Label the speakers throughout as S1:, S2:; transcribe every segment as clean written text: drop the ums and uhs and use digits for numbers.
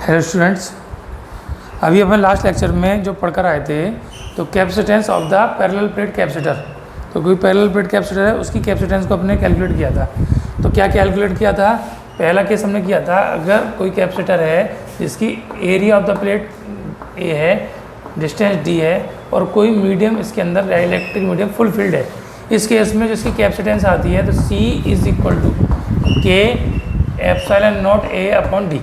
S1: Hello students, अभी अपन last lecture में जो पढ़कर आए थे तो capacitance of the parallel plate capacitor. तो कोई पैरेलल प्लेट कैपेसिटर है, उसकी कैपेसिटेंस को अपने कैलकुलेट किया था। तो क्या कैलकुलेट किया था? पहला केस हमने किया था, अगर कोई कैपेसिटर है जिसकी एरिया ऑफ द प्लेट ए है, डिस्टेंस डी है और कोई मीडियम इसके अंदर इलेक्ट्रिक मीडियम फुल फील्ड है, इस केस में जिसकी कैपेसिटेंस आती है तो C is equal to K epsilon naught A upon D.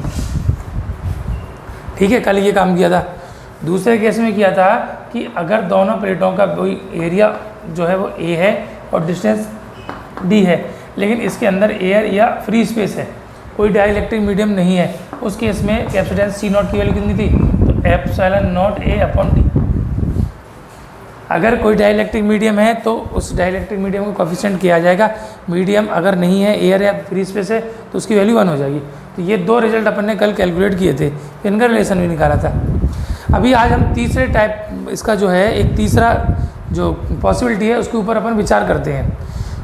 S1: ठीक है, कल ये काम किया था। दूसरे केस में किया था कि अगर दोनों प्लेटों का कोई एरिया जो है वो ए है और डिस्टेंस डी है, लेकिन इसके अंदर एयर या फ्री स्पेस है, कोई डाइलेक्ट्रिक मीडियम नहीं है, उस केस में कैपेसिटेंस C नॉट की वैल्यू कितनी थी? तो epsilon naught A upon D. अगर कोई डाइलेक्ट्रिक मीडियम है तो उस डाइलेक्ट्रिक मीडियम को कोफिशिएंट किया जाएगा। मीडियम अगर नहीं है, एयर या फ्री स्पेस है, तो उसकी वैल्यू 1 हो जाएगी। तो ये दो रिजल्ट अपन ने कल कैलकुलेट किए थे, इनका रिलेशन भी निकाला था। अभी आज हम तीसरे टाइप, इसका जो है एक तीसरा जो पॉसिबिलिटी है उसके ऊपर अपन विचार करते हैं।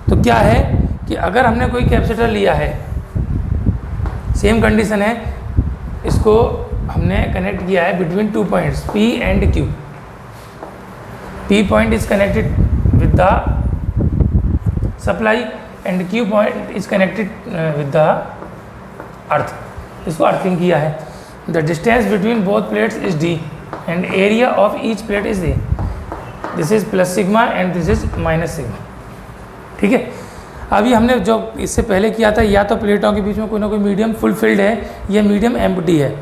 S1: तो क्या है कि अगर हमने कोई कैपेसिटर लिया है, सेम कंडीशन है, इसको हमने कनेक्ट किया है between 2 points P and Q। P point is connected with the supply and Q point is connected with the earth। इसको अर्थिंग किया है। The distance between both plates is D and area of each plate is A। This is plus sigma and this is minus sigma। ठीक है, अभी हमने जो इससे पहले किया था, या तो प्लेटों के बीच में कोई ना कोई मीडियम फुल फिल्ड है या मीडियम एम्प्टी है।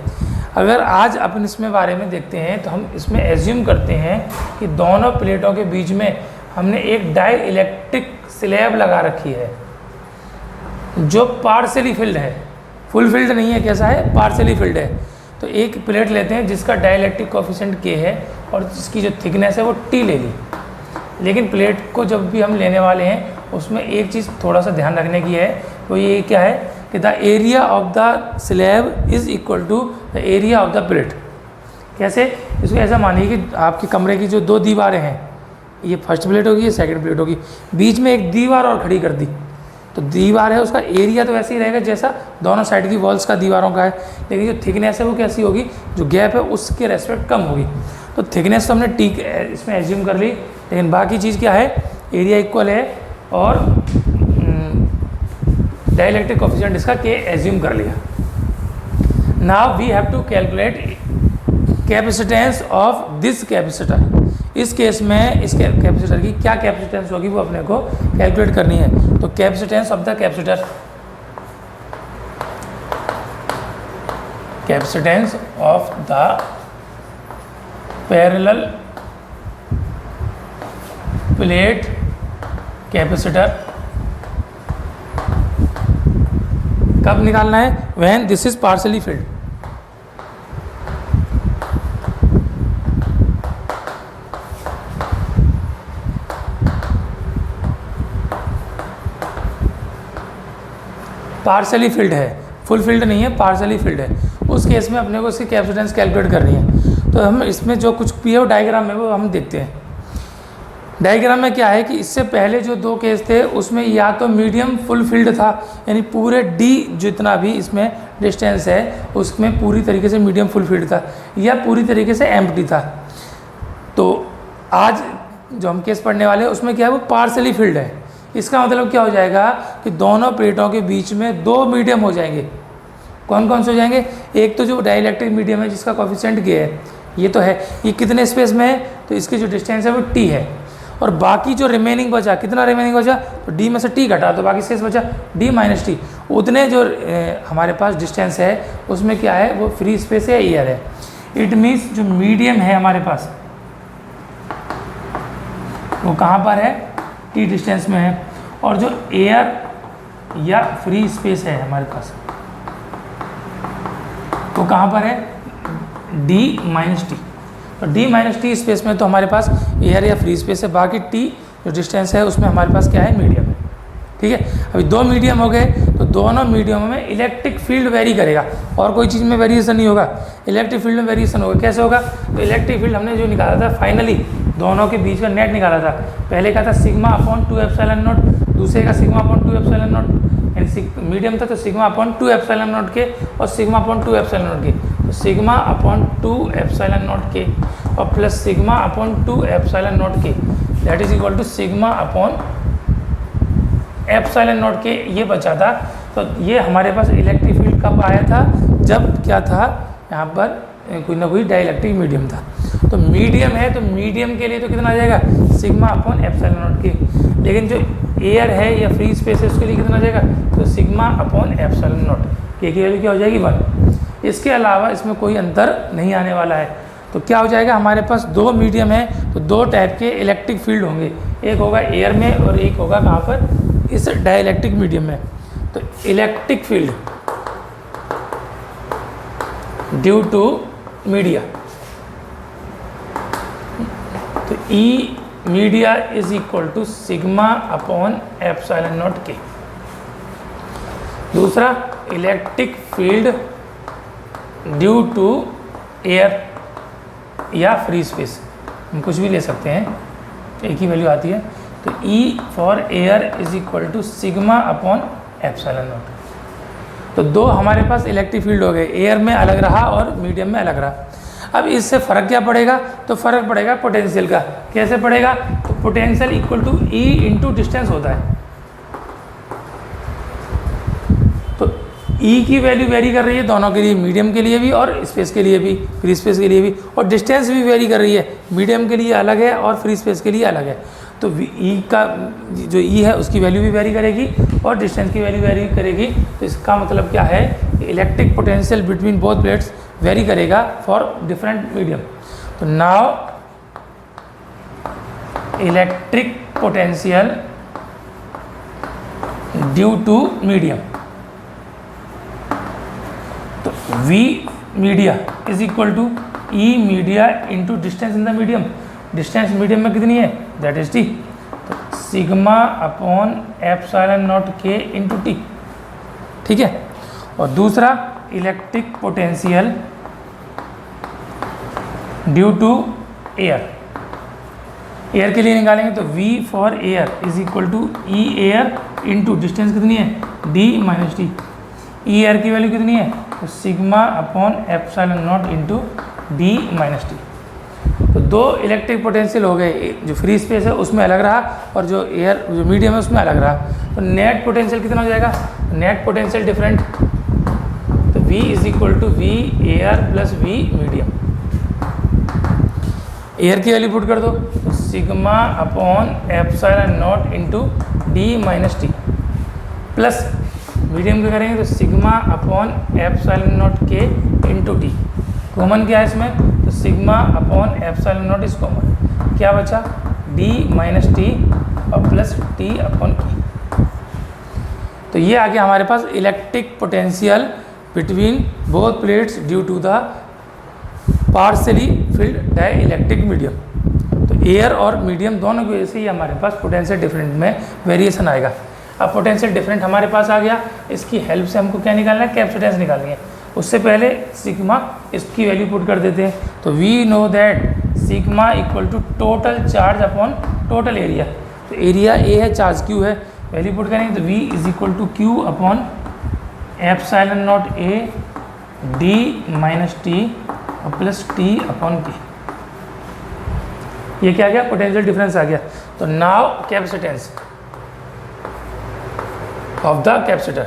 S1: अगर आज अपन इसमें बारे में देखते हैं तो हम इसमें एज्यूम करते हैं कि दोनों प्लेटों के बीच में हमने एक डाई इलेक्ट्रिक स्लैब लगा रखी है जो पार्शियली फिल्ड है, फुल फिल्ड नहीं है। कैसा है? पार्शियली फिल्ड है। तो एक प्लेट लेते हैं जिसका डाइलेक्ट्रिक कोफिशिएंट K है और जिसकी जो थिकनेस है वो T ले ली। लेकिन प्लेट को जब भी हम लेने वाले हैं उसमें एक चीज़ थोड़ा सा ध्यान रखने की है, वो ये क्या है कि the area of the slab is equal to the area of the plate. कैसे? इसको ऐसा मानिए कि आपके कमरे की जो दो दीवारें हैं, ये फर्स्ट प्लेट होगी, ये सेकंड प्लेट होगी, बीच में एक दीवार और खड़ी कर दी, तो दीवार है उसका एरिया तो वैसे ही रहेगा जैसा दोनों साइड की वॉल्स का दीवारों का है, लेकिन जो थिकनेस है वो कैसी होगी, जो गैप है उसके रेस्पेक्ट कम होगी। तो थिकनेस तो हमने T इसमें एज्यूम कर ली, लेकिन बाकी चीज़ क्या है? एरिया इक्वल है और डाइलेक्ट्रिक कोफिशिएंट इसका K एज्यूम कर लिया। Now we have to calculate capacitance of this capacitor. इस केस में इस कैपेसिटर की क्या कैपेसिटेंस होगी वो अपने को कैलकुलेट करनी है। तो capacitance of the capacitor, capacitance of the parallel plate capacitor कब निकालना है? When this is partially field. Partially field है, फुल फिल्ड नहीं है, पार्शियली फिल्ड है। उस केस में अपने को इसकी कैपेसिटेंस कैलकुलेट करनी है। तो हम इसमें जो कुछ भी है वो डायग्राम में वो हम देखते हैं। डायग्राम में क्या है कि इससे पहले जो दो केस थे उसमें या तो मीडियम फुल फील्ड था, यानी पूरे D जितना भी इसमें डिस्टेंस है उसमें पूरी तरीके से मीडियम फुल फील्ड था, या पूरी तरीके से एम्प्टी था। तो आज जो हम केस पढ़ने वाले हैं उसमें क्या है, वो पार्शियली फील्ड है। इसका मतलब क्या हो जाएगा कि दोनों प्लेटों के बीच में दो मीडियम हो जाएंगे। कौन कौन से हो जाएंगे? एक तो जो डाइलेक्ट्रिक मीडियम है जिसका कोफिशिएंट K है, ये तो है, ये कितने स्पेस में है? तो इसकी जो डिस्टेंस है वो T है। और बाकी जो रिमेनिंग बचा, कितना रिमेनिंग बचा? तो D में से T घटा तो बाकी शेष बचा D माइनस T। उतने जो हमारे पास डिस्टेंस है उसमें क्या है, वो फ्री स्पेस है, एयर है। इट मीन्स जो मीडियम है हमारे पास वो कहाँ पर है? T डिस्टेंस में है। और जो एयर या फ्री स्पेस है हमारे पास वो कहाँ पर है? D minus T। तो D माइनस T स्पेस में तो हमारे पास एयर या फ्री स्पेस है, बाकी T जो डिस्टेंस है उसमें हमारे पास क्या है? मीडियम है। ठीक है, अभी दो मीडियम हो गए तो दोनों मीडियम में इलेक्ट्रिक फील्ड वेरी करेगा और कोई चीज़ में वेरिएशन नहीं होगा, इलेक्ट्रिक फील्ड में वेरिएशन होगा। कैसे होगा? तो इलेक्ट्रिक फील्ड हमने जो निकाला था फाइनली दोनों के बीच का नेट निकाला था। पहले का था सिग्मा अपॉन 2 एप्सिलॉन नॉट, दूसरे का sigma upon 2 epsilon not, medium था तो sigma upon 2 epsilon naught K और सिग्मा अपॉन 2 एप्सिलॉन नॉट के। तो sigma upon 2 epsilon naught K और plus sigma upon 2 epsilon naught K, that is equal to sigma upon epsilon naught K, ये बचा था। तो ये हमारे पास इलेक्ट्रिक फील्ड कब आया था, जब क्या था यहाँ पर कोई ना कोई डाइलेक्ट्रिक मीडियम था। तो मीडियम है तो मीडियम के लिए तो कितना आ जाएगा, सिग्मा अपॉन एप्सिलॉन नॉट के, लेकिन जो एयर है या फ्री स्पेस है उसके लिए कितना आ जाएगा, तो सिग्मा अपॉन एप्सिलॉन नॉट के की वैल्यू क्या हो जाएगी 1। इसके अलावा इसमें कोई अंतर नहीं आने वाला है। तो क्या हो जाएगा, हमारे पास दो मीडियम है तो दो टाइप के इलेक्ट्रिक फील्ड होंगे, एक होगा एयर में और एक होगा कहाँ पर, इस डाइलेक्ट्रिक मीडियम में। तो electric field due to media, तो E media is equal to sigma upon epsilon naught K. दूसरा electric field due to air या फ्री स्पेस, हम कुछ भी ले सकते हैं, एक ही वैल्यू आती है। तो E for air is equal to sigma upon epsilon naught. तो दो हमारे पास इलेक्ट्रिक फील्ड हो गए, एयर में अलग रहा और मीडियम में अलग रहा। अब इससे फ़र्क क्या पड़ेगा, तो फ़र्क पड़ेगा पोटेंशियल का। कैसे पड़ेगा, तो potential equal to E into distance होता है। तो E की वैल्यू वेरी कर रही है दोनों के लिए, मीडियम के लिए भी और स्पेस के लिए भी, फ्री स्पेस के लिए भी, और डिस्टेंस भी वेरी कर रही है, मीडियम के लिए अलग है और फ्री स्पेस के लिए अलग है। तो E का जो E है उसकी वैल्यू भी वेरी करेगी और डिस्टेंस की वैल्यू वेरी करेगी। तो इसका मतलब क्या है, electric potential between both plates vary करेगा फॉर डिफरेंट मीडियम। तो now electric potential due to medium, तो V media is equal to E media into distance in the medium. Distance medium में कितनी है, दैट इज T, तो sigma upon epsilon naught के into T, ठीक है। और दूसरा electric potential due to air, air के लिए निकालेंगे तो V for air is equal to E air into distance कितनी है, D minus T। E air की वैल्यू कितनी है, तो sigma upon epsilon naught into D minus T। तो दो इलेक्ट्रिक पोटेंशियल हो गए, जो फ्री स्पेस है उसमें अलग रहा और जो एयर जो मीडियम है उसमें अलग रहा। तो नेट पोटेंशियल कितना हो जाएगा, नेट पोटेंशियल डिफरेंट, तो V is equal to V air plus V medium. Air की वैल्यू पुट कर दो, तो sigma upon epsilon naught into D minus T, plus medium का करेंगे तो सिग्मा अपॉन एप्सिलॉन नॉट के इंटू T। कॉमन क्या है इसमें, तो sigma upon epsilon naught is common, क्या बचा, D माइनस T और प्लस T अपॉन K। तो ये आ गया हमारे पास electric potential between both plates due to the partially filled dielectric medium. तो एयर और मीडियम दोनों की वजह से ये हमारे पास पोटेंशियल डिफरेंट में वेरिएशन आएगा। अब पोटेंशियल डिफरेंट हमारे पास आ गया, इसकी हेल्प से हमको क्या निकालना है, कैपेसिटेंस निकालनी है। उससे पहले सिग्मा इसकी वैल्यू पुट कर देते हैं। तो we know that sigma equal to total charge upon total area. तो एरिया ए है, चार्ज क्यू है, वैल्यू पुट करेंगे तो V is equal to Q upon epsilon naught A D minus T और प्लस टी अपॉन के। ये क्या आ गया, potential difference आ गया। तो now capacitance of the capacitor,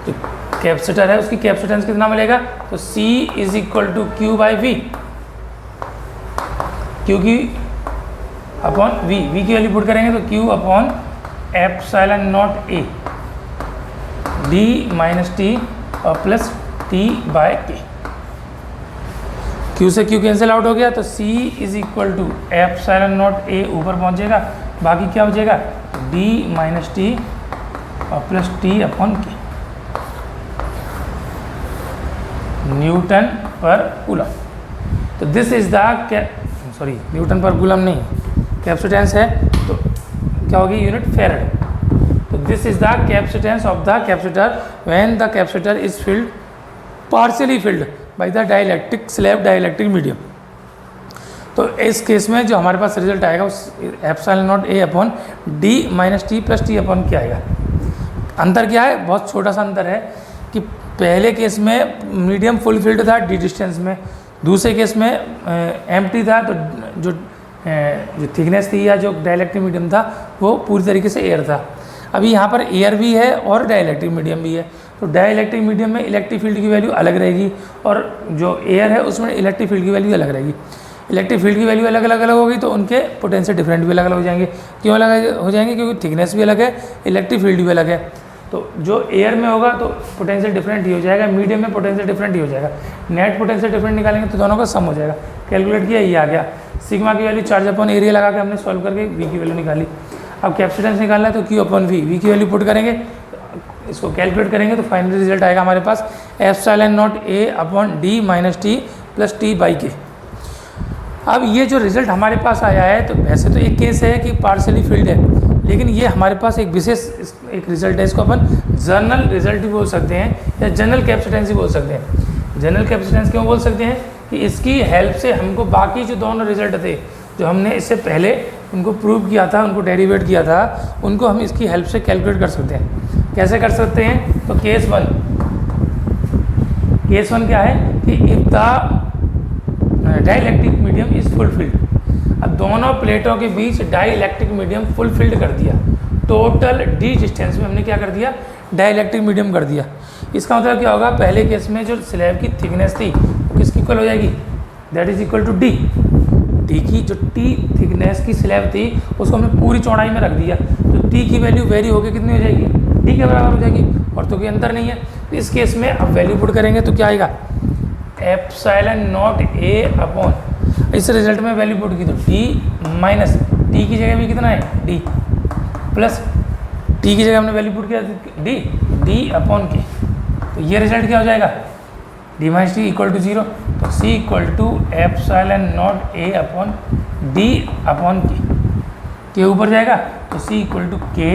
S1: जो कैपेसिटर है उसकी कैपेसिटेंस कितना मिलेगा, तो C is equal to Q by V, Q की अपॉन वी, वी की वैल्यू पुट करेंगे तो Q upon epsilon naught A D minus T और plus T by K. Q से क्यू कैंसिल आउट हो गया, तो C is equal to epsilon naught A ऊपर पहुंचेगा, बाकी क्या बचेगा, D माइनस टी और प्लस टी अपॉन के, न्यूटन पर कूलम। तो this is the sorry Newton पर कूलम नहीं, कैपेसिटेंस है तो क्या होगी, यूनिट फेरेड। तो this is the capacitance of the capacitor when the capacitor is filled partially filled by the dielectric slab dielectric medium. तो इस केस में जो हमारे पास रिजल्ट आएगा उस epsilon naught A upon D minus T plus T upon क्या आएगा। अंतर क्या है, बहुत छोटा सा अंतर है कि पहले केस में मीडियम फुल फिल्ड था डी डिस्टेंस में, दूसरे केस में एम्प्टी था, तो जो थिकनेस थी या जो डाइलेक्ट्रिक मीडियम था वो पूरी तरीके से एयर था। अभी यहाँ पर एयर भी है और डाइलेक्ट्रिक मीडियम भी है, तो डाइलेक्ट्रिक मीडियम में इलेक्ट्रिक फील्ड की वैल्यू अलग रहेगी और जो एयर है उसमें इलेक्ट्रिक फील्ड की वैल्यू अलग रहेगी। इलेक्ट्रिक फील्ड की वैल्यू अलग अलग होगी तो उनके पोटेंशियल डिफरेंट भी अलग अलग हो जाएंगे। क्यों अलग हो जाएंगे? क्योंकि थिकनेस भी अलग है, इलेक्ट्रिक फील्ड भी अलग है। तो जो एयर में होगा तो पोटेंशियल डिफरेंट ही हो जाएगा, मीडियम में पोटेंशियल डिफरेंट ही हो जाएगा। नेट पोटेंशियल डिफरेंट निकालेंगे तो दोनों का सम हो जाएगा। कैलकुलेट किया, ये आ गया। सिग्मा की वैल्यू चार्ज अपॉन एरिया लगा के हमने सॉल्व करके वी की वैल्यू निकाली। अब कैपेसिटेंस निकालना है तो क्यू अपॉन वी, वी की वैल्यू पुट करेंगे, इसको कैलकुलेट करेंगे तो फाइनल रिजल्ट आएगा हमारे पास epsilon naught A upon D minus T plus T by K. अब ये जो रिजल्ट हमारे पास आया है, तो वैसे तो एक केस है कि पार्शियली फील्ड है, लेकिन ये हमारे पास एक विशेष एक रिजल्ट है, इसको अपन जनरल रिजल्ट भी बोल सकते हैं या जनरल कैपेसिटेंस भी बोल सकते हैं। जनरल कैपेसिटेंस क्यों बोल सकते हैं कि इसकी हेल्प से हमको बाकी जो दोनों रिजल्ट थे जो हमने इससे पहले उनको प्रूव किया था, उनको डेरिवेट किया था, उनको हम इसकी हेल्प से कैलकुलेट कर सकते हैं। कैसे कर सकते हैं? तो केस वन क्या है कि if the dielectric medium is fulfilled. अब दोनों प्लेटों के बीच डाइलेक्ट्रिक मीडियम फुलफिल्ड कर दिया, टोटल डी डिस्टेंस में हमने क्या कर दिया? डाइलेक्ट्रिक मीडियम कर दिया। इसका मतलब क्या होगा? पहले केस में जो स्लैब की थिकनेस थी वो किसकी इक्वल हो जाएगी? That is equal to D. D की जो टी थिकनेस की स्लैब थी उसको हमने पूरी चौड़ाई में रख दिया, तो टी की वैल्यू वेरी होकर कितनी हो जाएगी? डी के बराबर हो जाएगी, और तो कोई अंतर नहीं है। तो इस केस में अब वैल्यू पुट करेंगे तो क्या आएगा? एप्सिलॉन नॉट ए अपॉन, इस रिजल्ट में वैल्यू पुट की तो टी माइनस टी की जगह भी कितना है? डी, प्लस टी की जगह हमने वैल्यू पुट किया डी, डी अपॉन के। तो ये रिजल्ट क्या हो जाएगा? D minus T equal to 0। तो C equal to epsilon naught A upon D upon K ऊपर जाएगा तो C equal to K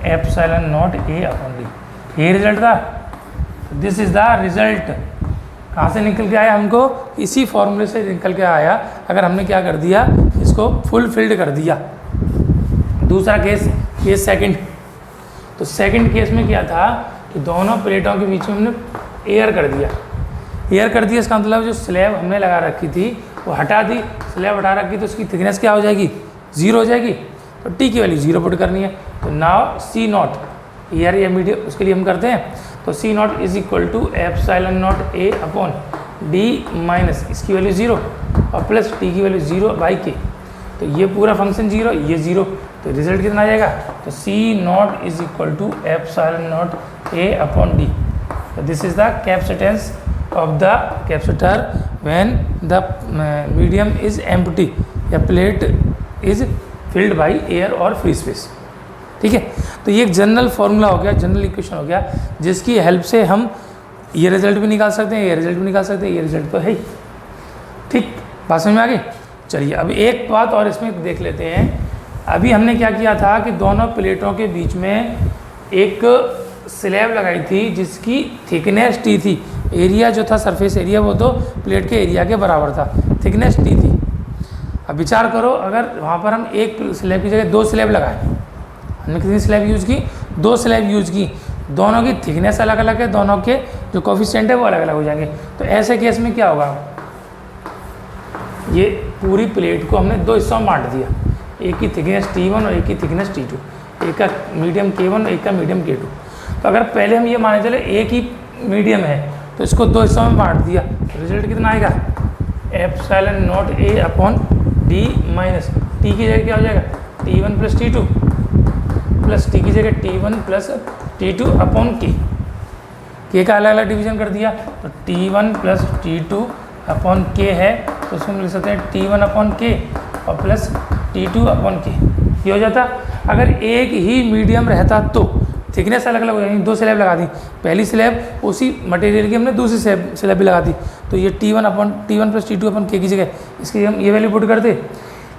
S1: epsilon naught A upon D. ये रिजल्ट था। This is the result. कहाँ से निकल के आया? हमको इसी फॉर्मूले से निकल के आया, अगर हमने क्या कर दिया? इसको फुल फिल्ड कर दिया। दूसरा केस सेकंड। तो सेकंड केस में क्या था कि दोनों प्लेटों के बीच में हमने एयर कर दिया। इसका मतलब जो स्लैब हमने लगा रखी थी वो हटा दी, स्लैब हटा रखी तो उसकी थिकनेस क्या हो जाएगी? 0 हो जाएगी। तो टी की वैल्यू 0 पुट करनी है। तो नाउ सी नॉट एयर या मीडियम, उसके लिए हम करते हैं तो C naught is equal to epsilon naught A upon D minus इसकी वैल्यू 0 और प्लस टी की वैल्यू 0 बाई के। तो ये पूरा फंक्शन 0, ये 0, तो रिजल्ट कितना आ जाएगा? तो C naught is equal to epsilon naught A upon D. तो this is the capacitance of the capacitor when the medium is empty या plate is filled by air और फ्री स्पेस। ठीक है, तो ये एक जनरल फॉर्मूला हो गया, जनरल इक्वेशन हो गया, जिसकी हेल्प से हम ये रिजल्ट भी निकाल सकते हैं, ये रिजल्ट भी निकाल सकते हैं। ये रिजल्ट तो है ही। ठीक, बात समझ में आ गई? चलिए अब एक बात और इसमें देख लेते हैं। अभी हमने क्या किया था कि दोनों प्लेटों के बीच में एक स्लैब लगाई थी जिसकी थिकनेस टी थी। एरिया जो था सरफेस एरिया वो तो प्लेट के एरिया के बराबर था, थिकनेस टी थी। अब विचार करो, अगर वहाँ पर हम एक स्लैब की जगह 2 स्लैब लगाएं, हमने कितनी स्लैब यूज़ की? 2 स्लैब यूज़ की। दोनों की थिकनेस अलग अलग है, दोनों के जो कोफिशिएंट है वो अलग अलग हो जाएंगे। तो ऐसे केस में क्या होगा? ये पूरी प्लेट को हमने 2 हिस्सों में बांट दिया, एक की थिकनेस T1 और एक की थिकनेस T2, एक का मीडियम K1 और एक का मीडियम K2। तो अगर पहले हम ये माने चले एक ही मीडियम है तो इसको 2 हिस्सों में बांट दिया, तो रिजल्ट कितना आएगा? Epsilon naught A upon D minus T की जगह क्या हो जाएगा? T1 plus T2 plus T की जगह T1 प्लस T2 अपॉन के का अलग अलग डिवीजन कर दिया, तो T1 प्लस T2 अपॉन के है तो उसको हम लिख सकते हैं T1 अपॉन के और प्लस T2 अपॉन के। ये हो जाता। अगर एक ही मीडियम रहता तो थिकनेस अलग अलग हो जाएगी। 2 स्लैब लगा दी, पहली स्लैब उसी मटेरियल की हमने दूसरी स्लैब भी लगा दी, तो ये T1 प्लस T2 अपॉन के की जगह इसकी हम ये वैल्यू पुट करते।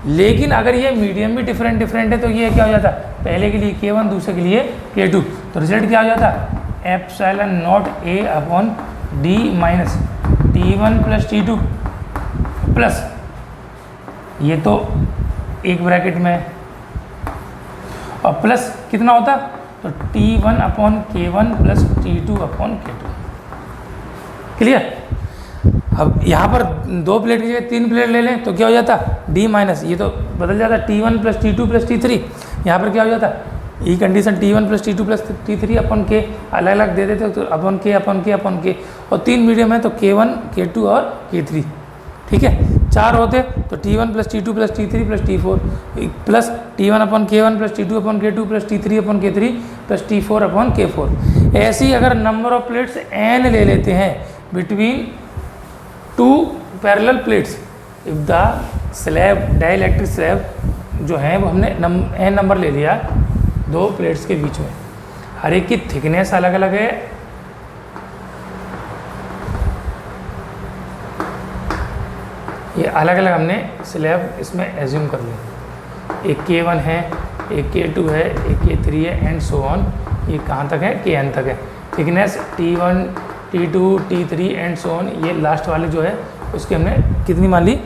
S1: लेकिन अगर ये मीडियम भी डिफरेंट है तो ये क्या हो जाता? पहले के लिए K1, दूसरे के लिए K2। तो रिजल्ट क्या हो जाता? Epsilon naught A upon D minus T1 plus T2 plus ये तो एक ब्रैकेट में और प्लस कितना होता? तो T1 upon K1 plus T2 upon K2। Clear. अब यहाँ पर 2 प्लेट की जगह 3 प्लेट ले लें तो क्या हो जाता, D माइनस, ये तो बदल जाता T1 plus T2 plus T3। यहाँ पर क्या हो जाता, ई condition T1 plus T2 plus T3 अपन के अलग अलग दे देते तो अपन के, और 3 मीडियम है तो K1 K2 और K3, ठीक है। 4 होते तो T1 plus T2 plus T3 plus T4 plus T1 अपन K1 प्लस T2 अपन K2 प्लस T3 अपन K3 प्लस T4 अपन K4। ऐसे ही अगर नंबर ऑफ प्लेट्स n ले लेते हैं between 2 parallel plates, if the slab dielectric slab जो है वो हमने n number ले लिया 2 प्लेट्स के बीच में, हर एक की थिकनेस अलग अलग है, ये अलग अलग हमने स्लैब इसमें एज्यूम कर लिया। एक K1 है, एक K2 है, एक K3 है एंड सो ऑन, ये कहाँ तक है, Kn तक है। Thickness T1 T2 T3 and so on, ये लास्ट वाले जो है उसकी हमने कितनी मान ली,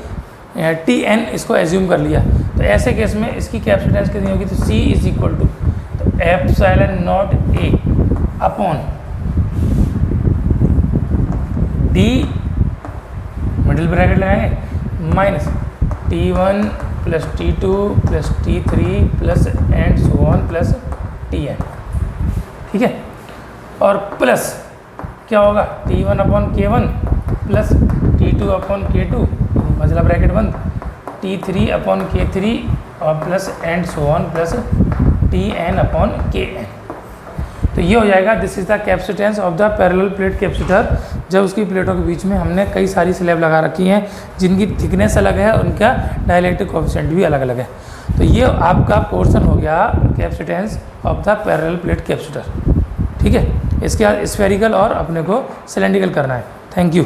S1: Tn इसको एज्यूम कर लिया। तो ऐसे केस में इसकी कैपेसिटेंस कितनी होगी, तो C is equal to epsilon naught A upon D, middle bracket लगाएंगे, minus T1 plus T2 plus T3 plus and so on plus Tn, ठीक है। और प्लस क्या होगा, T1 upon K1 plus T2 upon K2 मजला bracket बंद, T3 upon K3 और plus and so on plus Tn upon Kn। तो ये हो जाएगा, this is the capacitance of the parallel plate capacitor, जब उसकी प्लेटों के बीच में हमने कई सारी स्लैब लगा रखी हैं जिनकी थिकनेस अलग है, उनका डाइलेक्ट्रिक कोएफिशिएंट भी अलग अलग है। तो ये आपका पोर्शन हो गया capacitance of the parallel plate capacitor, ठीक है। इसके बाद स्फेरिकल और अपने को सिलेंड्रिकल करना है। Thank you.